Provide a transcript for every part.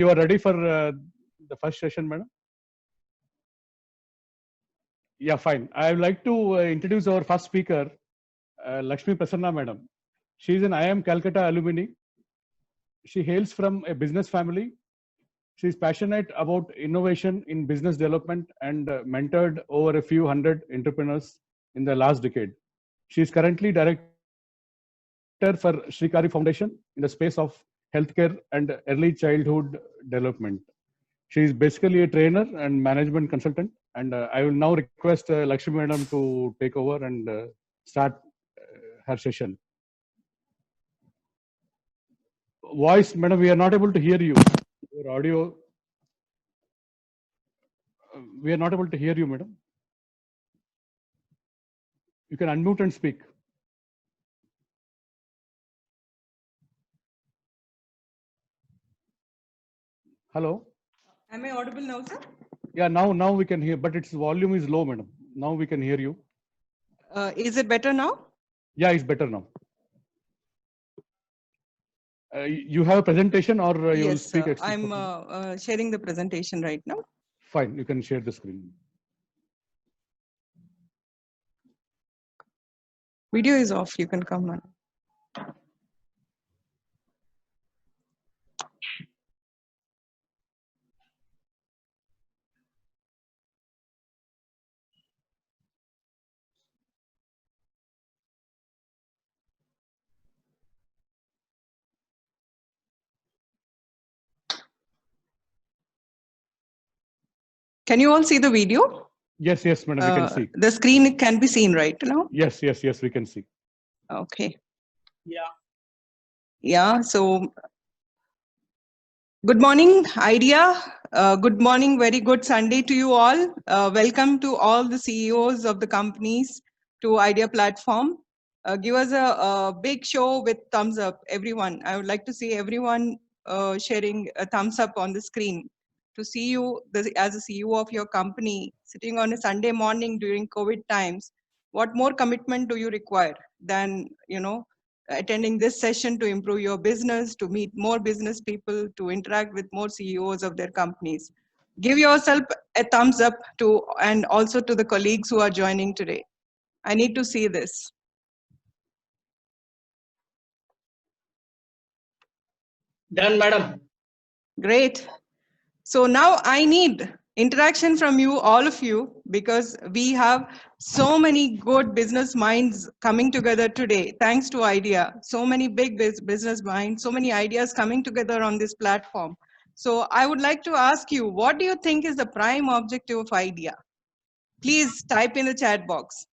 You are ready for the first session, madam? Yeah, fine. I would like to introduce our first speaker, Lakshmi Prasanna, madam. She is an IIM Calcutta alumni. She hails from a business family. She is passionate about innovation in business development and mentored over a few hundred entrepreneurs in the last decade. She is currently director for Shrikari Foundation in the space of healthcare and early childhood development. She is basically a trainer and management consultant. And I will now request Lakshmi Madam to take over and start her session. Voice, Madam, we are not able to hear you. Your audio, we are not able to hear you, Madam. You can unmute and speak. Hello. Am I audible now, sir? Yeah, now we can hear, but its volume is low, Madam. Now we can hear you. Is it better now? Yeah, it's better now. You have a presentation or you will Yes, speak? sir. I'm sharing the presentation right now. Fine, you can share the screen. Video is off. You can come on. Can you all see the video? Yes, madam, we can see. The screen can be seen right now? Yes, we can see. Okay. Yeah, so good morning, IDEA. Good morning, very good Sunday to you all. Welcome to all the CEOs of the companies to IDEA platform. Give us a big show with thumbs up, everyone. I would like to see everyone sharing a thumbs up on the screen to see you as a CEO of your company sitting on a Sunday morning during COVID times. What more commitment do you require than, attending this session to improve your business, to meet more business people, to interact with more CEOs of their companies? Give yourself a thumbs up to, and also to the colleagues who are joining today. I need to see this. Done, madam. Great. So now I need interaction from you, all of you, because we have so many good business minds coming together today, thanks to IDEA. So many big business minds, so many ideas coming together on this platform. So I would like to ask you, what do you think is the prime objective of IDEA? Please type in the chat box.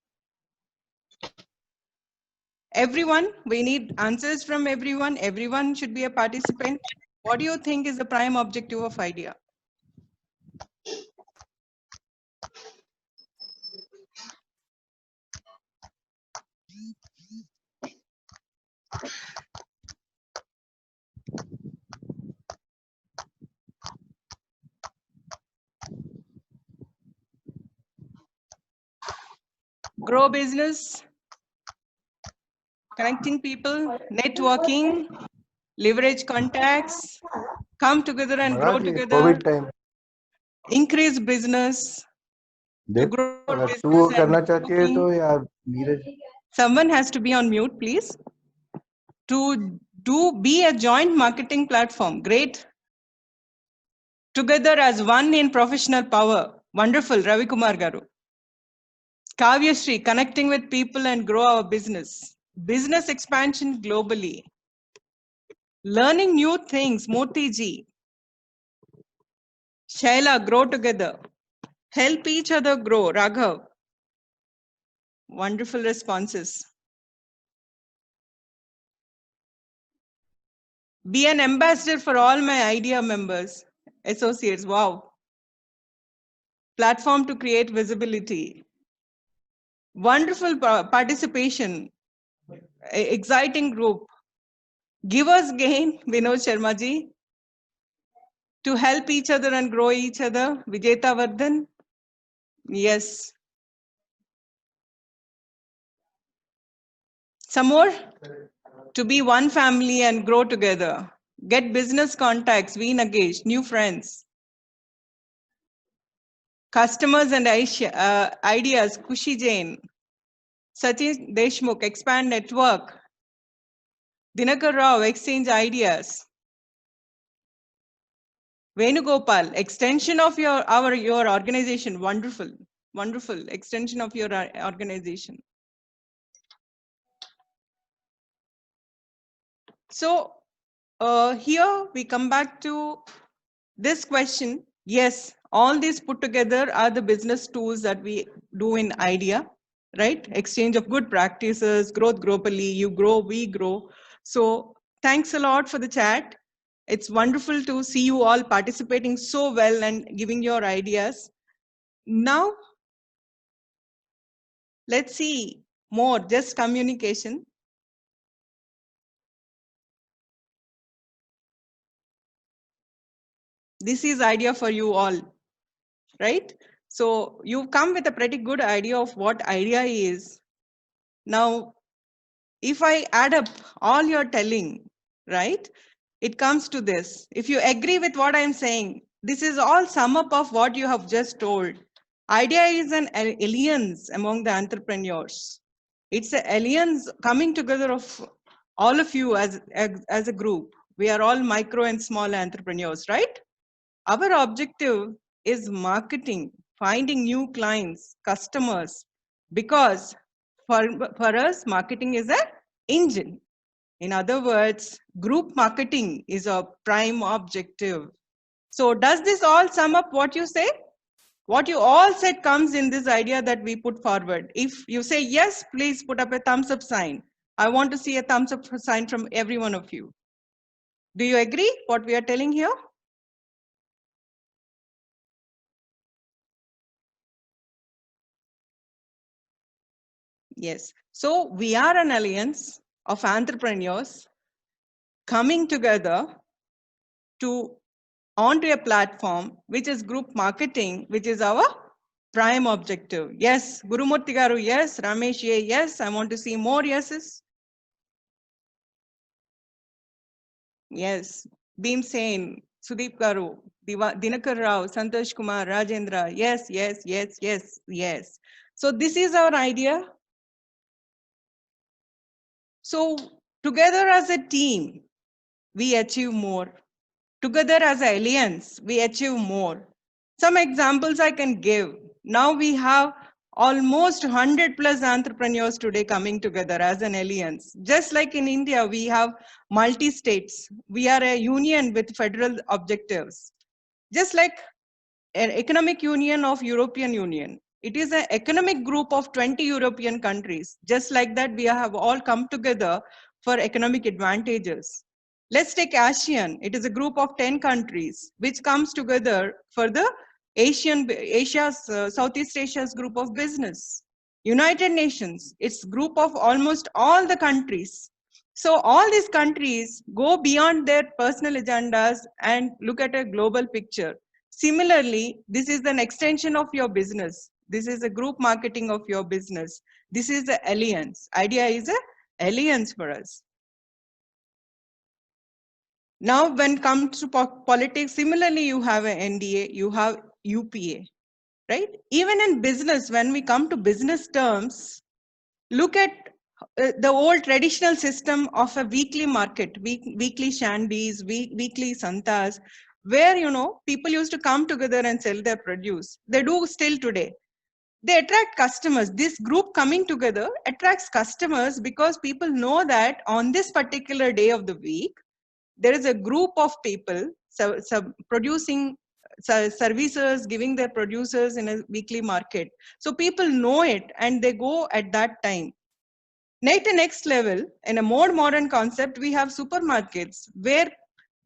Everyone, we need answers from everyone. Everyone should be a participant. What do you think is the prime objective of IDEA? Grow business, connecting people, networking, leverage contacts, come together and grow together, COVID time. increase business, to देख grow अगर business तू वो and करना चाहती है तो networking. यार Neeraj Someone has to be on mute, please. To be a joint marketing platform. Great. Together as one in professional power. Wonderful, Ravi Kumar Garu. Kavya Shri, connecting with people and grow our business. Business expansion globally. Learning new things, Moti ji. Shaila, grow together. Help each other grow, Raghav. Wonderful responses. Be an ambassador for all my IDEA members, associates. Wow. Platform to create visibility. Wonderful participation. Exciting group. Givers gain, Vinod Sharma ji. To help each other and grow each other, Vijeta Vardhan. Yes. Some more? To be one family and grow together. get business contacts, V. Nagesh, new friends. Customers and ideas, Kushi Jain. Sachin Deshmukh, expand network. Dinakar Rao, exchange ideas. Venugopal, extension of your organization, wonderful, wonderful extension of your organization. So here we come back to this question. Yes, all these put together are the business tools that we do in IDEA, right? Exchange of good practices, growth globally, you grow, we grow. So thanks a lot for the chat. It's wonderful to see you all participating so well and giving your ideas. Now, let's see more, just communication. This is idea for you all, right? So you've come with a pretty good idea of what idea is. Now, if I add up all your telling, right, it comes to this. If you agree with what I'm saying, this is all sum up of what you have just told. Idea is an alliance among the entrepreneurs. It's an alliance coming together of all of you as a group. We are all micro and small entrepreneurs, right? Our objective is marketing, finding new clients, customers, because for us, marketing is an engine. In other words, group marketing is a prime objective. So does this all sum up what you say? What you all said comes in this idea that we put forward. If you say yes, please put up a thumbs up sign. I want to see a thumbs up sign from every one of you. Do you agree what we are telling here? Yes. So we are an alliance of entrepreneurs coming together to onto a platform which is group marketing, which is our prime objective. Yes, Gurumurthy garu, yes, Ramesh, yes, I want to see more yeses. Yes, Beam Sen, Sudeep garu, Dinakar Rao, Santosh Kumar, Rajendra, yes, yes, yes, yes, yes. So this is our idea. So together as a team, we achieve more. Together as an alliance, we achieve more. Some examples I can give. Now we have almost 100 plus entrepreneurs today coming together as an alliance. Just like in India, we have multi-states. We are a union with federal objectives. Just like an economic union of European Union. It is an economic group of 20 European countries. Just like that, we have all come together for economic advantages. Let's take ASEAN. It is a group of 10 countries which comes together for the Southeast Asia's group of business. United Nations, it's group of almost all the countries. So all these countries go beyond their personal agendas and look at a global picture. Similarly, this is an extension of your business. This is a group marketing of your business. This is the alliance. Idea is a alliance for us. Now, when it comes to politics, similarly, you have an NDA, you have UPA, right? Even in business, when we come to business terms, look at the old traditional system of a weekly market, weekly shandis, weekly santas, where, you know, people used to come together and sell their produce. They do still today. They attract customers. This group coming together attracts customers because people know that on this particular day of the week, there is a group of people producing services, giving their producers in a weekly market. So people know it and they go at that time. Next level, in a more modern concept, we have supermarkets where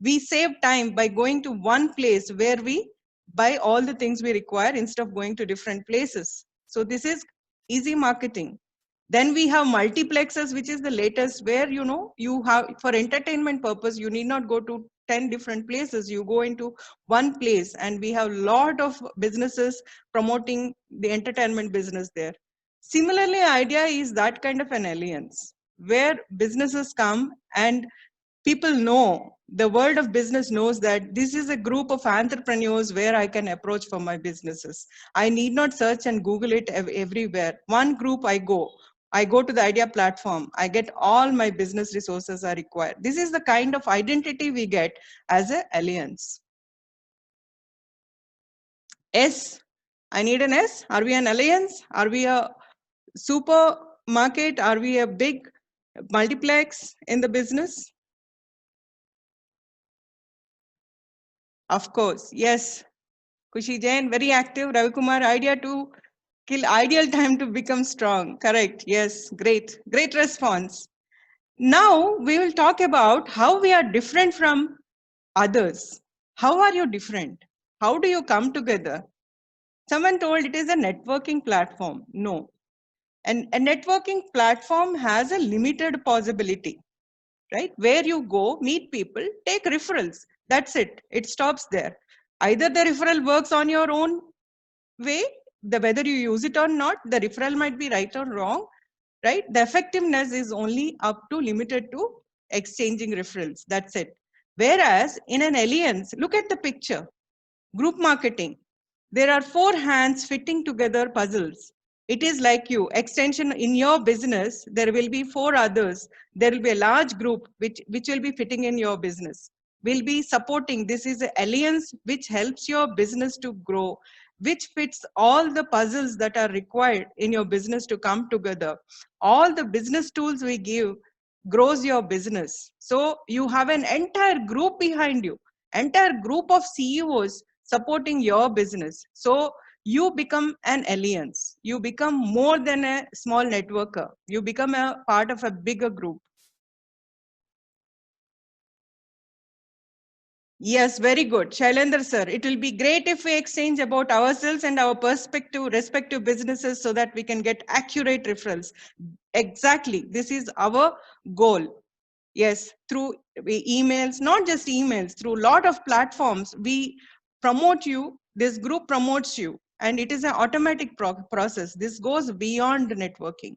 we save time by going to one place where we buy all the things we require instead of going to different places. So this is easy marketing. Then we have multiplexes, which is the latest, where, you know, you have for entertainment purpose, you need not go to 10 different places. You go into one place, and we have a lot of businesses promoting the entertainment business there. Similarly, idea is that kind of an alliance where businesses come and people know, the world of business knows that this is a group of entrepreneurs where I can approach for my businesses. I need not search and Google it everywhere. One group I go to the Idea platform. I get all my business resources are required. This is the kind of identity we get as an alliance. S, I need an S. Are we an alliance? Are we a supermarket? Are we a big multiplex in the business? Of course, yes. Kushi Jain, very active. Ravi Kumar, idea to kill, ideal time to become strong. Correct. Yes, great. Great response. Now we will talk about how we are different from others. How are you different? How do you come together? Someone told it is a networking platform. No. And a networking platform has a limited possibility, right? Where you go, meet people, take referrals. That's it. It stops there. Either the referral works on your own way, whether you use it or not, the referral might be right or wrong, right? The effectiveness is only up to limited to exchanging referrals. That's it. Whereas in an alliance, look at the picture. Group marketing. There are 4 hands fitting together puzzles. It is like you, extension in your business, there will be 4 others. There will be a large group which will be fitting in your business. Will be supporting. This is an alliance which helps your business to grow, which fits all the puzzles that are required in your business to come together. All the business tools we give grows your business. So you have an entire group behind you, entire group of CEOs supporting your business. So you become an alliance. You become more than a small networker. You become a part of a bigger group. Yes, very good. Shailendra sir, it will be great if we exchange about ourselves and our respective businesses so that we can get accurate referrals. Exactly. This is our goal. Yes, through emails, not just emails, through a lot of platforms, we promote you. This group promotes you, and it is an automatic process. This goes beyond networking.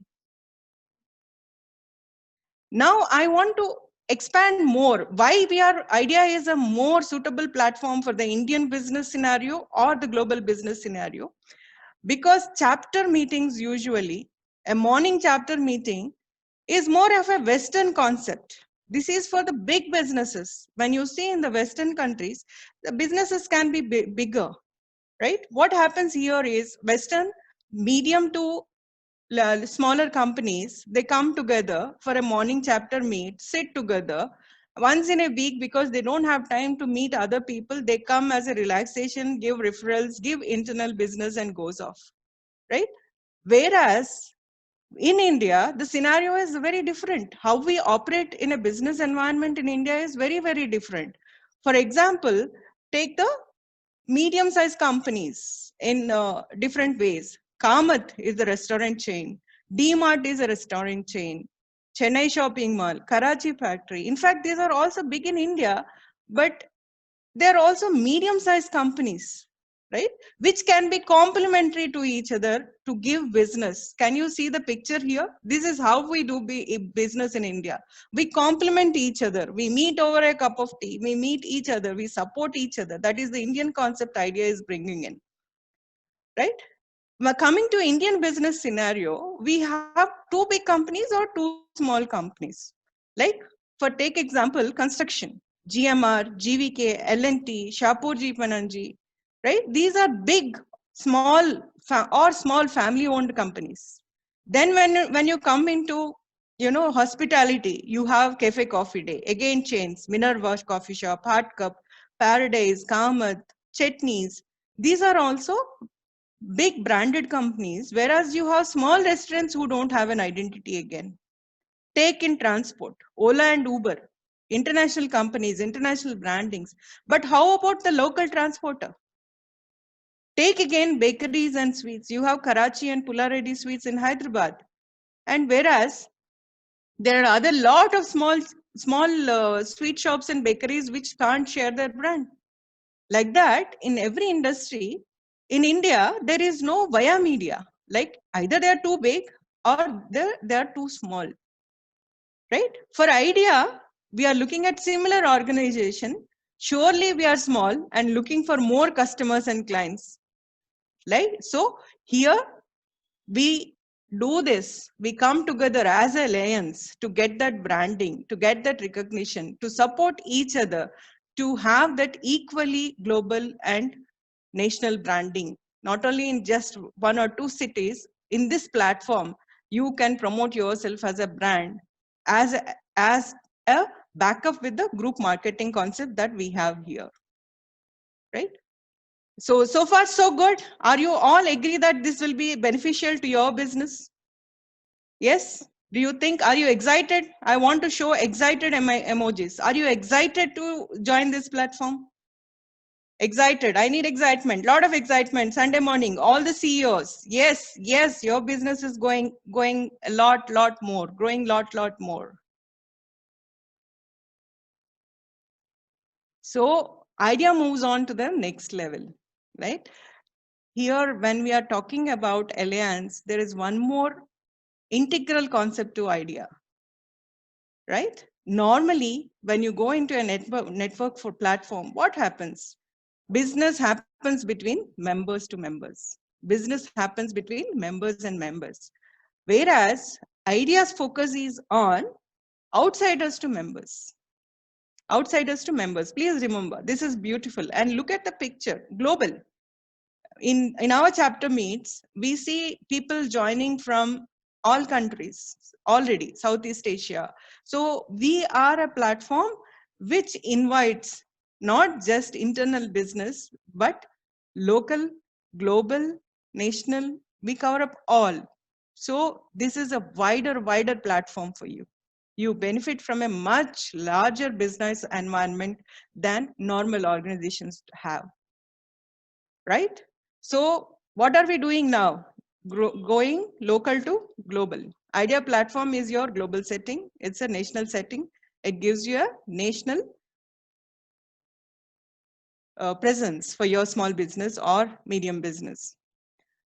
Now I want to expand more why Idea is a more suitable platform for the Indian business scenario or the global business scenario. Because chapter meetings usually, a morning chapter meeting is more of a Western concept. This is for the big businesses. When you see in the Western countries, the businesses can be bigger, right? What happens here is Western, medium to smaller companies, they come together for a morning chapter meet, sit together once in a week because they don't have time to meet other people. They come as a relaxation, give referrals, give internal business and goes off, right? Whereas in India, the scenario is very different. How we operate in a business environment in India is very, very different. For example, take the medium-sized companies in different ways. Kamath is a restaurant chain. D-Mart is a restaurant chain. Chennai Shopping Mall, Karachi Factory. In fact, these are also big in India, but they're also medium-sized companies, right? Which can be complementary to each other to give business. Can you see the picture here? This is how we do business in India. We complement each other. We meet over a cup of tea. We meet each other. We support each other. That is the Indian concept Idea is bringing in, right? Now, coming to Indian business scenario, we have 2 big companies or 2 small companies. Like, for take example, construction. GMR, GVK, L&T, Shapoorji Ponnangi, right? These are big, small family-owned companies. Then when you come into, hospitality, you have Cafe Coffee Day, again chains, Minerva Coffee Shop, Hard Cup, Paradise, Kamath, Chutneys. These are also big branded companies, whereas you have small restaurants who don't have an identity again. Take in transport, Ola and Uber, international companies, international brandings. But how about the local transporter? Take again bakeries and sweets. You have Karachi and Pulareddy Sweets in Hyderabad. And whereas there are other lot of small sweet shops and bakeries which can't share their brand. Like that, in every industry, in India, there is no via media. Like either they are too big or they are too small. Right? For Idea, we are looking at similar organization. Surely we are small and looking for more customers and clients, right? So here we do this. We come together as an alliance to get that branding, to get that recognition, to support each other, to have that equally global and national branding. Not only in just 1 or 2 cities, in this platform, you can promote yourself as a brand, as a backup with the group marketing concept that we have here, right? So far so good. Are you all agree that this will be beneficial to your business? Yes? Do you think, are you excited? I want to show excited emojis. Are you excited to join this platform? Excited. I need excitement. Lot of excitement. Sunday morning, all the CEOs. Yes, yes, your business is going a lot more, growing lot more. So idea moves on to the next level, right? Here, when we are talking about alliance, there is one more integral concept to idea, right? Normally, when you go into a network for platform, what happens? Business happens between members to members. Business happens between members and members. Whereas ideas focus is on outsiders to members. Outsiders to members. Please remember, this is beautiful. And look at the picture, global. In our chapter meets, we see people joining from all countries already, Southeast Asia. So we are a platform which invites not just internal business, but local, global, national, we cover up all. So this is a wider platform for you. You benefit from a much larger business environment than normal organizations have, right? So what are we doing now? Going local to global. Idea platform is your global setting. It's a national setting. It gives you a national presence for your small business or medium business.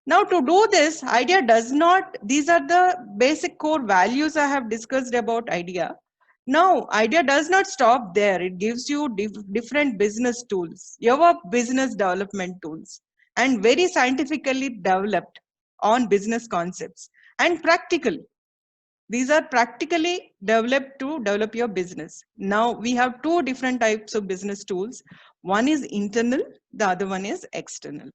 Now to do this, idea does not, these are the basic core values I have discussed about idea. Now, idea does not stop there. It gives you different business tools, your business development tools, and very scientifically developed on business concepts and practical. These are practically developed to develop your business. Now, we have 2 different types of business tools. One is internal, the other one is external.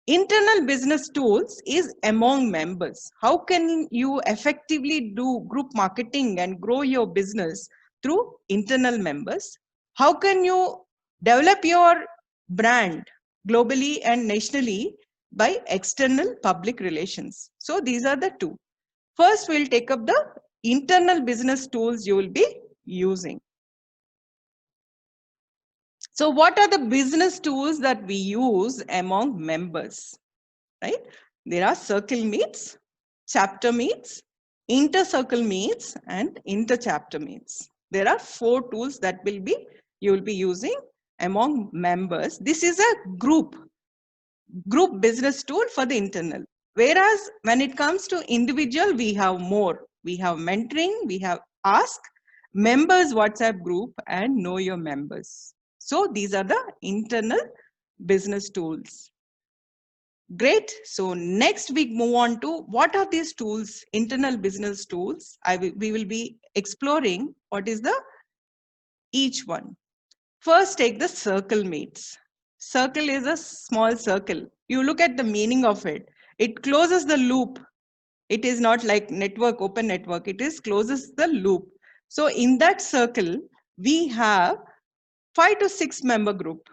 Internal business tools is among members. How can you effectively do group marketing and grow your business through internal members? How can you develop your brand globally and nationally by external public relations? So these are the 2. First, we'll take up the internal business tools you will be using. So what are the business tools that we use among members, right? There are circle meets, chapter meets, inter-circle meets, and inter-chapter meets. There are 4 tools that you will be using among members. This is a group business tool for the internal. Whereas when it comes to individual, we have more. We have mentoring, we have ask, members WhatsApp group, and know your members. So these are the internal business tools. Great. So next we move on to what are these tools, internal business tools. We will be exploring what is each one. First, take the circle meets. Circle is a small circle. You look at the meaning of it. It closes the loop. It is not like network, open network. It is closes the loop. So in that circle, we have 5 to 6 member group.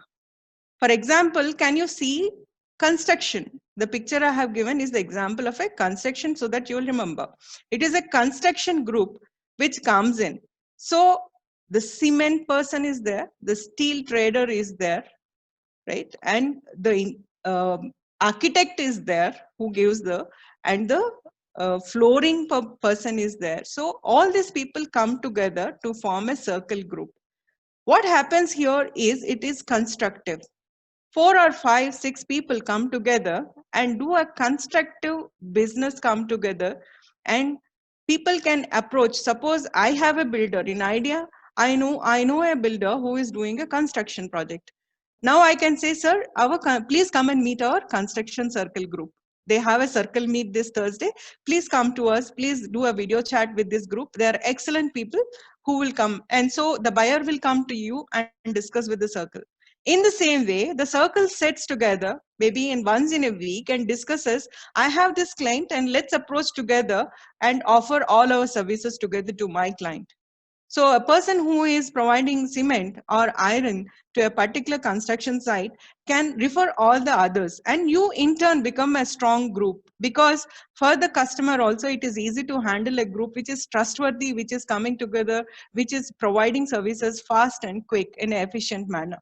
For example, can you see construction? The picture I have given is the example of a construction so that you will remember. It is a construction group which comes in. So the cement person is there, the steel trader is there, right? And the architect is there who gives and the flooring person is there. So all these people come together to form a circle group. What happens here is it is constructive. 4 or 5, 6 people come together and do a constructive business come together, and people can approach. Suppose I have a builder in idea, I know a builder who is doing a construction project. Now I can say, sir, please come and meet our construction circle group. They have a circle meet this Thursday. Please come to us. Please do a video chat with this group. They are excellent people who will come. And so the buyer will come to you and discuss with the circle. In the same way, the circle sits together, maybe once in a week, and discusses, I have this client and let's approach together and offer all our services together to my client. So a person who is providing cement or iron to a particular construction site can refer all the others, and you in turn become a strong group, because for the customer also it is easy to handle a group which is trustworthy, which is coming together, which is providing services fast and quick in an efficient manner.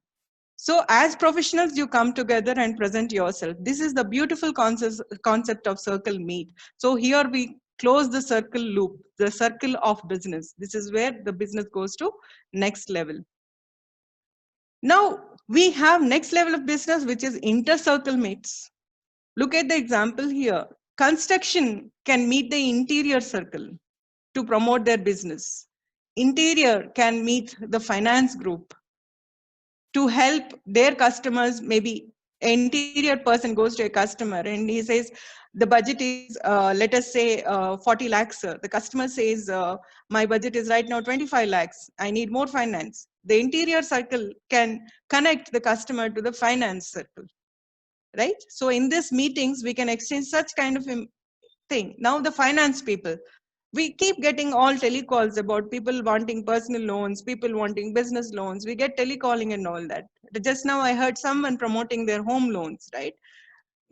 So as professionals, you come together and present yourself. This is the beautiful concept of circle meet. So here we close the circle loop, the circle of business. This is where the business goes to next level. Now we have next level of business, which is inter-circle meets. Look at the example here. Construction can meet the interior circle to promote their business. Interior can meet the finance group to help their customers. Maybe an interior person goes to a customer and he says, the budget is, let us say 40 lakhs, sir. The customer says, my budget is right now 25 lakhs. I need more finance. The interior circle can connect the customer to the finance circle, right? So in these meetings, we can exchange such kind of thing. Now the finance people, we keep getting all telecalls about people wanting personal loans, people wanting business loans. We get telecalling and all that. Just now I heard someone promoting their home loans, right?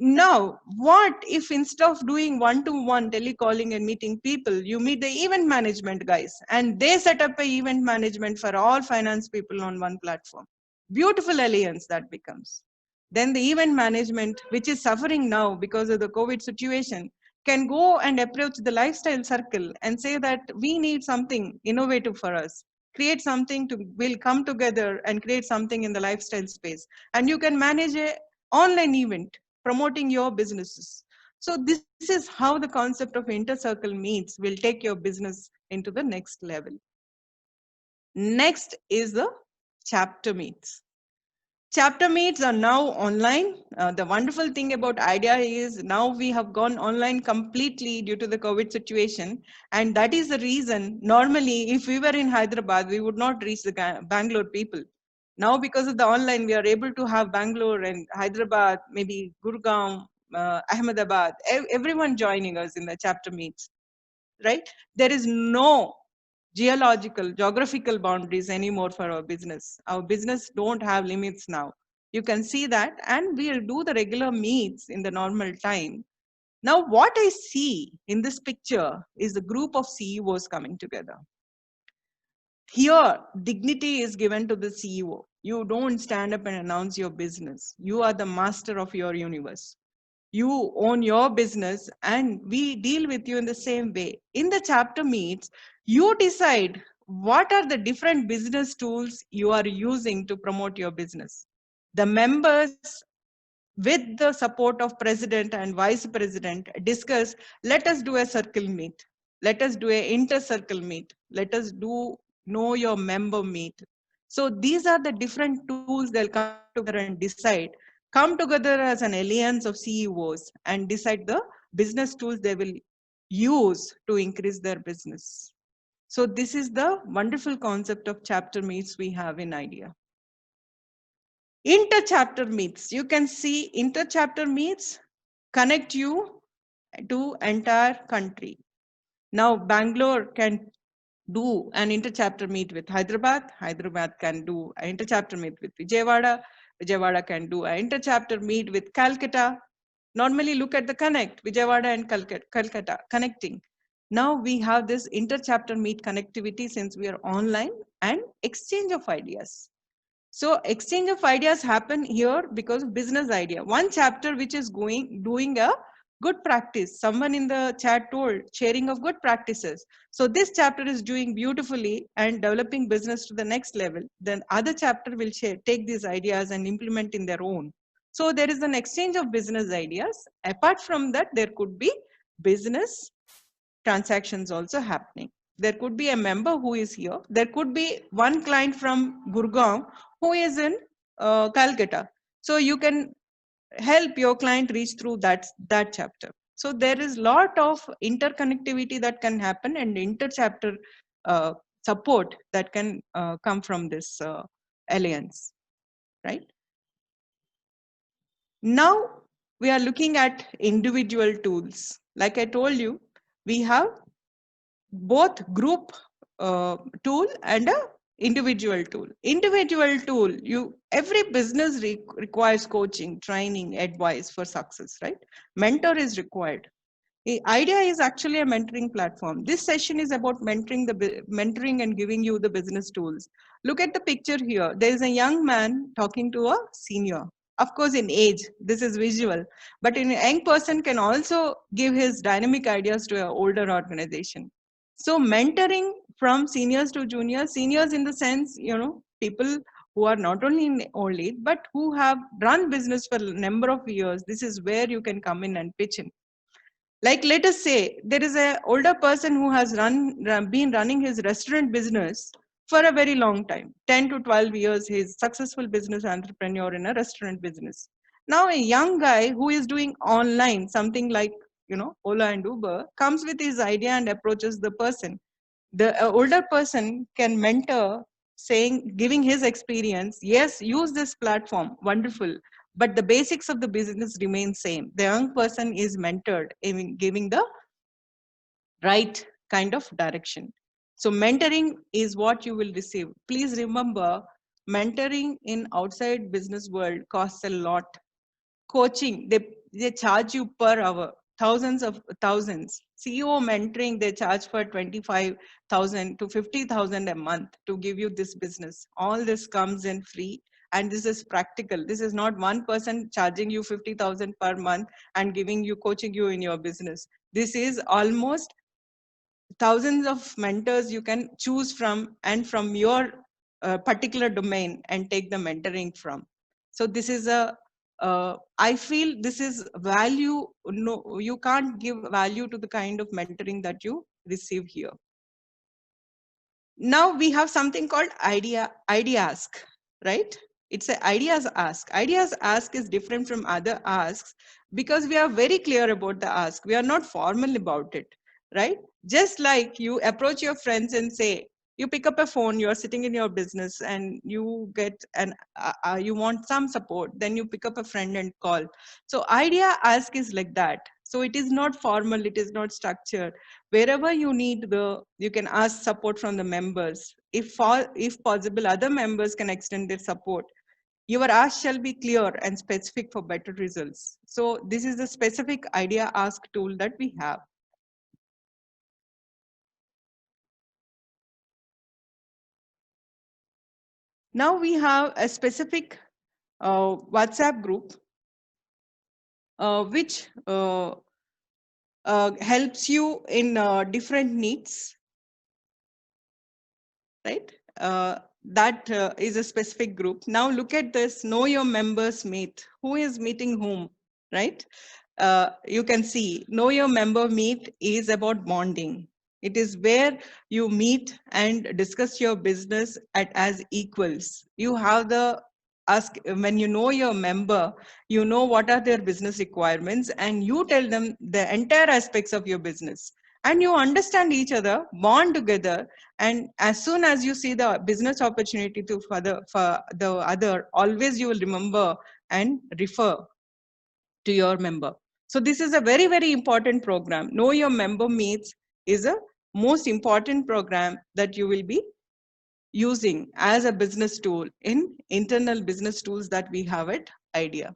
Now, what if instead of doing one-to-one telecalling and meeting people, you meet the event management guys and they set up an event management for all finance people on one platform? Beautiful alliance that becomes. Then the event management, which is suffering now because of the COVID situation, can go and approach the lifestyle circle and say that we need something innovative for us. Create something to, we'll come together and create something in the lifestyle space. And you can manage a online event promoting your businesses. So this is how the concept of inter-circle meets will take your business into the next level. Next is the chapter meets. Chapter meets are now online. The wonderful thing about IDEA is now we have gone online completely due to the COVID situation. And that is the reason, normally, if we were in Hyderabad, we would not reach the Bangalore people. Now, because of the online, we are able to have Bangalore and Hyderabad, maybe Gurgaon, Ahmedabad, everyone joining us in the chapter meets, right? There is no geographical boundaries anymore for our business. Our business don't have limits now. You can see that, and we'll do the regular meets in the normal time. Now, what I see in this picture is the group of CEOs coming together. Here, dignity is given to the CEO. You don't stand up and announce your business. You are the master of your universe. You own your business and we deal with you in the same way. In the chapter meets, you decide what are the different business tools you are using to promote your business. The members, with the support of president and vice president, discuss, let us do a circle meet. Let us do an inter-circle meet. Let us do know your member meet. So these are the different tools they'll come together and decide. Come together as an alliance of CEOs and decide the business tools they will use to increase their business. So this is the wonderful concept of chapter meets we have in IDEA. Inter-chapter meets, you can see inter-chapter meets connect you to entire country. Now Bangalore can do an inter-chapter meet with Hyderabad. Hyderabad can do an inter-chapter meet with Vijayawada. Vijayawada can do an inter-chapter meet with Calcutta. Normally look at the connect, Vijayawada and Calcutta connecting. Now we have this inter-chapter meet connectivity since we are online, and exchange of ideas. So exchange of ideas happen here because of business idea. One chapter which is doing a good practice. Someone in the chat told sharing of good practices. So this chapter is doing beautifully and developing business to the next level. Then other chapter will take these ideas and implement in their own. So there is an exchange of business ideas. Apart from that, there could be business transactions also happening. There could be a member who is here. There could be one client from Gurgaon who is in Calcutta. So you can help your client reach through that chapter. So there is lot of interconnectivity that can happen and inter-chapter support that can come from this alliance, right? Now we are looking at individual tools. Like I told you, we have both group tool and a individual tool. Individual tool, every business requires coaching, training, advice for success, right? Mentor is required. The idea is actually a mentoring platform. This session is about mentoring and giving you the business tools. Look at the picture here. There is a young man talking to a senior. Of course, in age, this is visual, but a young person can also give his dynamic ideas to an older organization. So mentoring from seniors to juniors, seniors in the sense, people who are not only in old age, but who have run business for a number of years. This is where you can come in and pitch in. Like, let us say there is an older person who has been running his restaurant business for a very long time, 10 to 12 years, he's successful business entrepreneur in a restaurant business. Now a young guy who is doing online, something like, Ola and Uber, comes with his idea and approaches the person. The older person can mentor, giving his experience, yes, use this platform, wonderful, but the basics of the business remain same. The young person is mentored in giving the right kind of direction. So mentoring is what you will receive. Please remember, mentoring in outside business world costs a lot. Coaching, they charge you per hour, thousands. CEO mentoring, they charge for 25,000 to 50,000 a month to give you this business. All this comes in free, and this is practical. This is not one person charging you 50,000 per month and coaching you in your business. This is almost thousands of mentors you can choose from, and from your particular domain, and take the mentoring from. So this is I feel this is value. No, you can't give value to the kind of mentoring that you receive here. Now we have something called Idea Ask, right? It's an Ideas Ask. Ideas Ask is different from other asks because we are very clear about the ask. We are not formal about it, right? Just like you approach your friends and say, you pick up a phone, you're sitting in your business and you get you want some support, then you pick up a friend and call. So Idea Ask is like that. So it is not formal, it is not structured. Wherever you need you can ask support from the members. If possible, other members can extend their support. Your ask shall be clear and specific for better results. So this is the specific Idea Ask tool that we have. Now we have a specific WhatsApp group, which helps you in different needs, right? That is a specific group. Now look at this, know your members meet. Who is meeting whom, right? You can see, know your member meet is about bonding. It is where you meet and discuss your business as equals. You have when you know your member, you know what are their business requirements, and you tell them the entire aspects of your business. And you understand each other, bond together, and as soon as you see the business opportunity for the other, always you will remember and refer to your member. So this is a very, very important program. Know Your Member Meets is a most important program that you will be using as a business tool in internal business tools that we have at IDEA.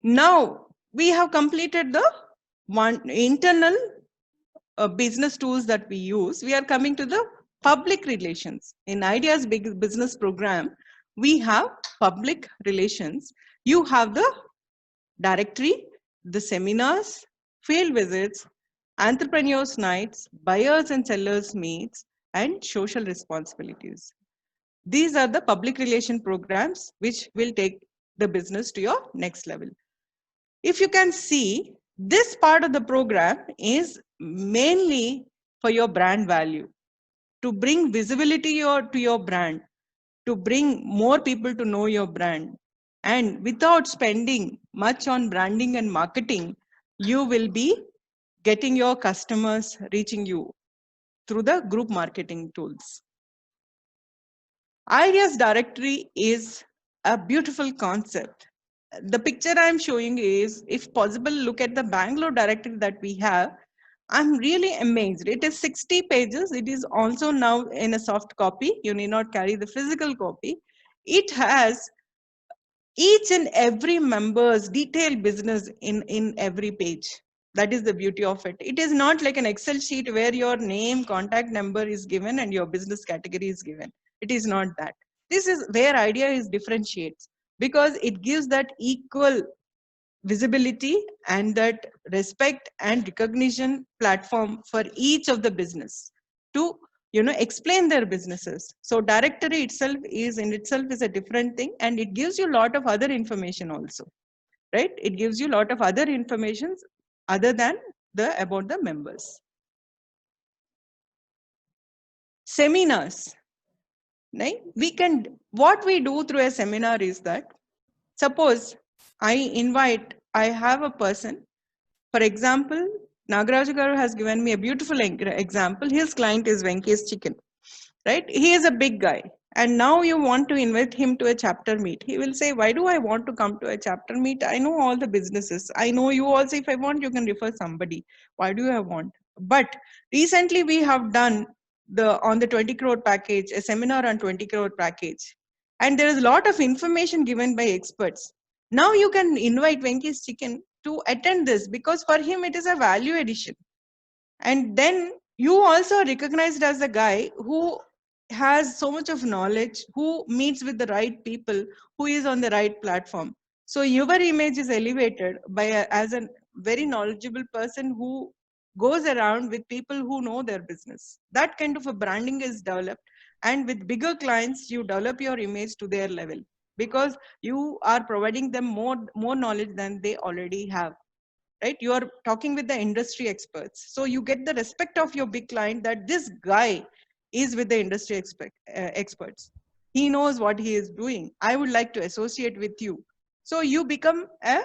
Now we have completed the internal business tools that we use. We are coming to the public relations. In IDEA's big business program, we have public relations. You have the directory, the seminars, field visits, entrepreneurs nights, buyers and sellers meets, and social responsibilities. These are the public relation programs which will take the business to your next level. If you can see, this part of the program is mainly for your brand value, to bring visibility to your brand, to bring more people to know your brand. And without spending much on branding and marketing, you will be getting your customers reaching you through the group marketing tools. Ideas directory is a beautiful concept. The picture I'm showing is, if possible, look at the Bangalore directory that we have. I'm really amazed. It is 60 pages. It is also now in a soft copy. You need not carry the physical copy. It has each and every member's detailed business in every page. That is the beauty of it. It is not like an Excel sheet where your name, contact number is given and your business category is given. It is not that. This is where idea is differentiates, because it gives that equal visibility and that respect and recognition platform for each of the business to explain their businesses. So directory itself is a different thing, and it gives you a lot of other information also, right? It gives you a lot of other information other than about the members. Seminars, right? What we do through a seminar is that, suppose I have a person, for example, Nagaraj Garu has given me a beautiful example. His client is Venky's Chicken, right? He is a big guy. And now you want to invite him to a chapter meet. He will say, why do I want to come to a chapter meet? I know all the businesses. I know you also. If I want, you can refer somebody. Why do I want? But recently we have done on the 20 crore package, a seminar on 20 crore package. And there is a lot of information given by experts. Now you can invite Venky's Chicken to attend this, because for him it is a value addition. And then you also are recognized as a guy who has so much of knowledge, who meets with the right people, who is on the right platform. So your image is elevated as a very knowledgeable person who goes around with people who know their business. That kind of a branding is developed. And with bigger clients, you develop your image to their level, because you are providing them more knowledge than they already have, right? You are talking with the industry experts. So you get the respect of your big client, that this guy is with the industry experts. He knows what he is doing. I would like to associate with you. So you become a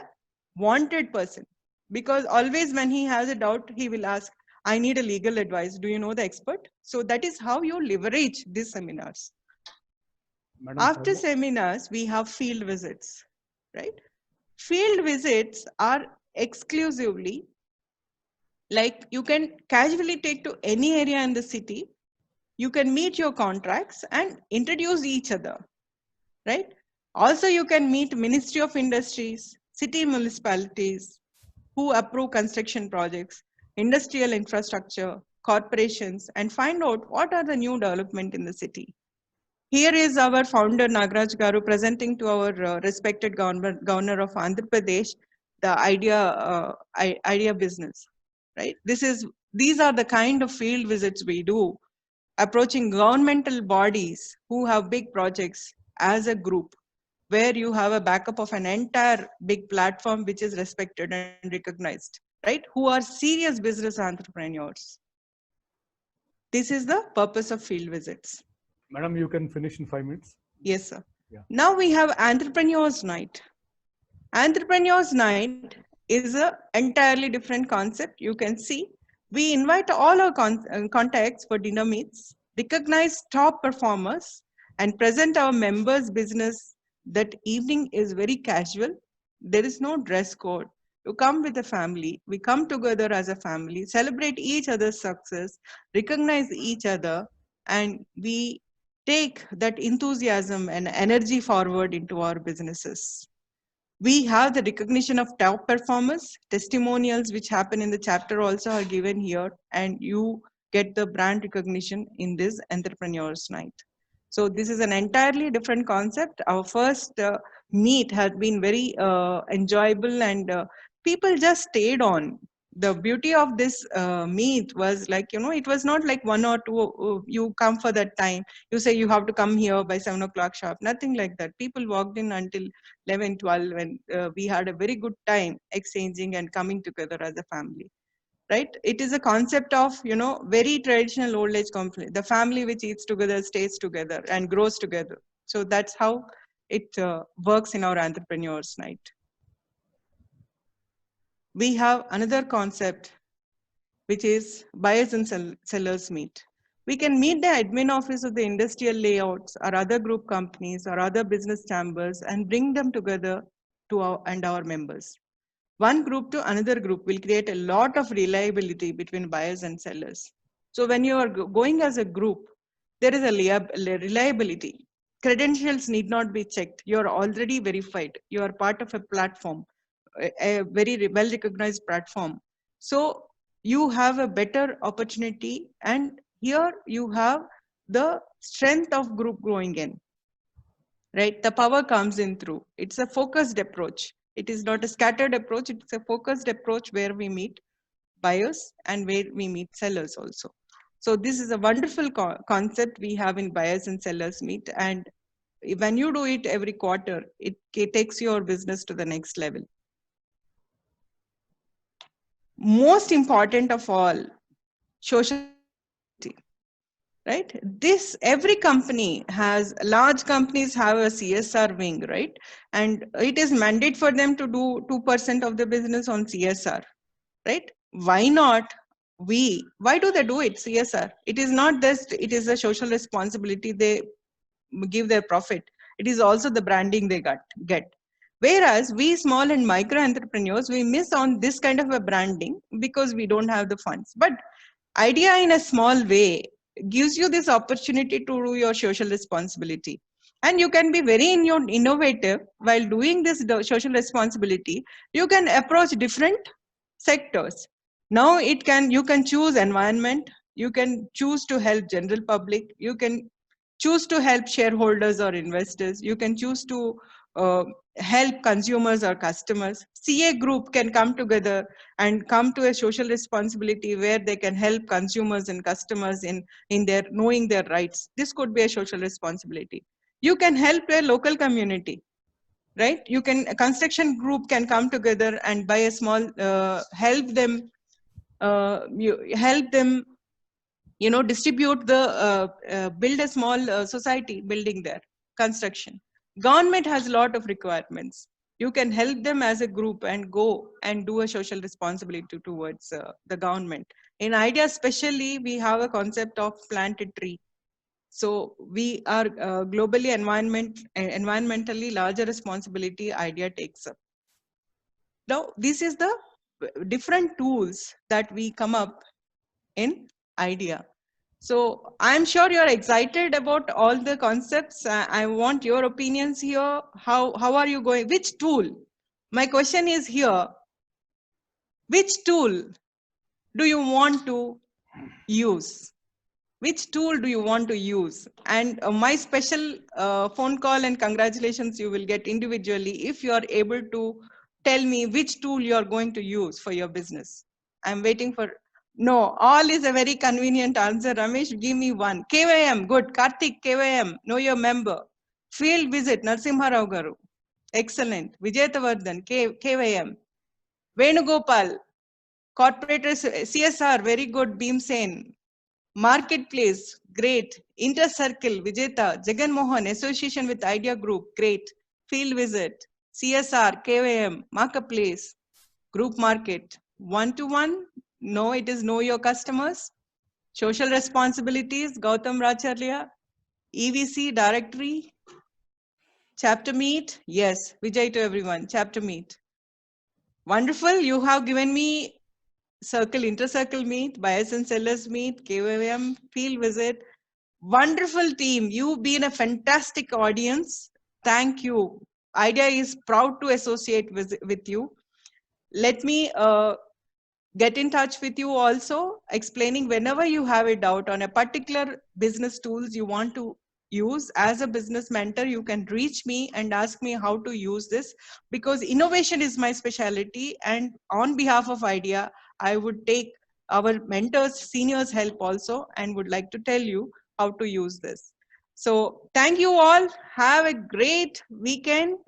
wanted person, because always when he has a doubt, he will ask, I need a legal advice. Do you know the expert? So that is how you leverage these seminars. Madam, After seminars, we have field visits, right? Field visits are exclusively, like, you can casually take to any area in the city. You can meet your contracts and introduce each other, right? Also, you can meet Ministry of Industries, city municipalities who approve construction projects, industrial infrastructure, corporations, and find out what are the new development in the city. Here is our founder Nagaraj Garu presenting to our respected governor of Andhra Pradesh the idea business, right? These are the kind of field visits we do, approaching governmental bodies who have big projects as a group, where you have a backup of an entire big platform which is respected and recognized, right? Who are serious business entrepreneurs. This is the purpose of field visits. Madam, you can finish in 5 minutes. Yes, sir. Yeah. Now we have Entrepreneurs Night. Entrepreneurs Night is an entirely different concept. You can see we invite all our contacts for dinner meets, recognize top performers, and present our members' business. That evening is very casual. There is no dress code. You come with a family. We come together as a family, celebrate each other's success, recognize each other, and we take that enthusiasm and energy forward into our businesses. We have the recognition of top performers. Testimonials which happen in the chapter also are given here, and you get the brand recognition in this Entrepreneurs Night. So this is an entirely different concept. Our first meet has been very enjoyable, and people just stayed on. The beauty of this meet was, like, it was not like one or two, you come for that time. You say you have to come here by 7 o'clock sharp. Nothing like that. People walked in until 11, 12, and we had a very good time exchanging and coming together as a family. right? It is a concept of, you know, very traditional old age company, the family which eats together, stays together and grows together. So that's how it works in our entrepreneurs night. We have another concept, which is buyers and sellers meet. We can meet the admin office of the industrial layouts or other group companies or other business chambers and bring them together to our members. One group to another group will create a lot of reliability between buyers and sellers. So when you are going as a group, there is a reliability. Credentials need not be checked. You are already verified. You are part of a platform, a very well recognized platform. So you have a better opportunity, and here you have the strength of group growing in, right? The power comes in through. It's a focused approach. It is not a scattered approach. It's a focused approach where we meet buyers and where we meet sellers also. So this is a wonderful concept we have in buyers and sellers meet. And when you do it every quarter, it takes your business to the next level. Most important of all, social, right? This, every company has, large companies have a CSR wing, right? And it is mandate for them to do 2% of the business on CSR, right? Why not? Why do they do it? CSR. It is not just, it is a social responsibility. They give their profit. It is also the branding they get. Whereas we small and micro entrepreneurs, we miss on this kind of a branding because we don't have the funds. But idea in a small way gives you this opportunity to do your social responsibility. And you can be very innovative while doing this social responsibility. You can approach different sectors. Now you can choose environment, you can choose to help general public, you can choose to help shareholders or investors, you can choose to help consumers or customers. CA group can come together and come to a social responsibility where they can help consumers and customers in their knowing their rights. This could be a social responsibility. You can help a local community, right? You can, a construction group can come together and buy a small, help them, you know, distribute the, build a small society building there, construction. Government has a lot of requirements. You can help them as a group and go and do a social responsibility towards the government. In IDEA especially, we have a concept of plant a tree. So we are globally environmentally larger responsibility IDEA takes up. Now, this is the different tools that we come up in IDEA. So I'm sure you're excited about all the concepts. I want your opinions here. How are you going? Which tool? My question is here. Which tool do you want to use? Which tool do you want to use? And my special phone call and congratulations you will get individually if you are able to tell me which tool you are going to use for your business. I'm waiting for, no, all is a very convenient answer. Ramesh, give me one. KYM, good. Karthik, KYM, know your member. Field visit, Narsimha Rao Garu. Excellent. Vijayatavardhan, KYM. Venugopal, corporate CSR, very good. Bhimsen. Marketplace, great. Intercircle, Vijeta. Jagan Mohan, association with Idea Group, great. Field visit, CSR, KYM, Marketplace, Group Market. One-to-one, no, it is know your customers. Social responsibilities, Gautam Racharya. EVC, directory. Chapter meet, yes. Vijay to everyone, chapter meet. Wonderful, you have given me circle, intercircle meet, buyers and sellers meet, KYM, field visit. Wonderful team. You've been a fantastic audience. Thank you. IDEA is proud to associate with you. Let me get in touch with you also, explaining whenever you have a doubt on a particular business tools you want to use. As a business mentor, you can reach me and ask me how to use this, because innovation is my specialty. And on behalf of IDEA, I would take our mentors, seniors help also, and would like to tell you how to use this. So thank you all. Have a great weekend.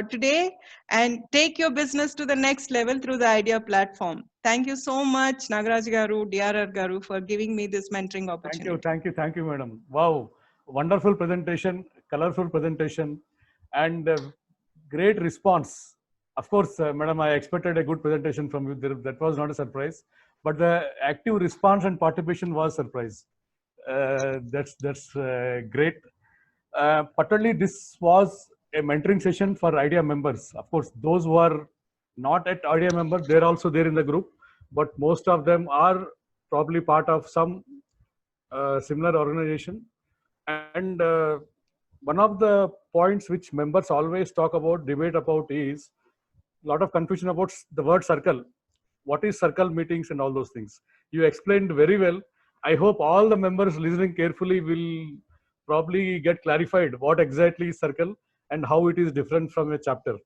today and take your business to the next level through the Idea platform. Thank you so much, Nagaraj Garu, DRR Garu, for giving me this mentoring opportunity. Thank you, madam. Wow, wonderful presentation, colorful presentation, and great response. Of course, madam, I expected a good presentation from you. That was not a surprise, but the active response and participation was surprise. That's great. Particularly, this was a mentoring session for IDEA members. Of course, those who are not at IDEA members, they're also there in the group, but most of them are probably part of some similar organization. And one of the points which members always talk about, debate about, is a lot of confusion about the word circle. What is circle meetings and all those things? You explained very well. I hope all the members listening carefully will probably get clarified what exactly is circle and how it is different from a chapter.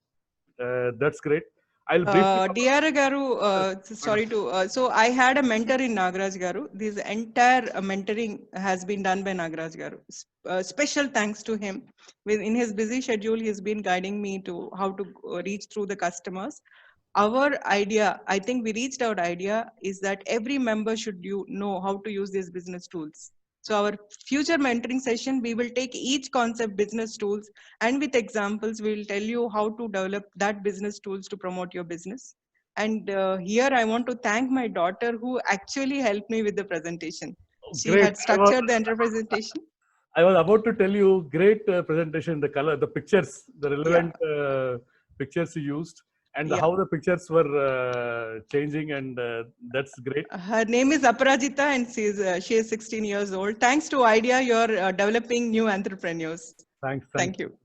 That's great. I'll briefly. DRR Garu, sorry to, so I had a mentor in Nagaraj Garu. This entire mentoring has been done by Nagaraj Garu. Special thanks to him. In his busy schedule, he's been guiding me to how to reach through the customers. Our idea, I think we reached our idea, is that every member should know how to use these business tools. So our future mentoring session, we will take each concept business tools, and with examples, we will tell you how to develop that business tools to promote your business. And here I want to thank my daughter who actually helped me with the presentation. She Great. had structured the entire presentation. I was about to tell you, great presentation, the color, the pictures, the relevant pictures you used, and how the pictures were changing, and that's great. Her name is Aparajita, and she is 16 years old. Thanks to IDEA, you're developing new entrepreneurs. Thanks. Thank you.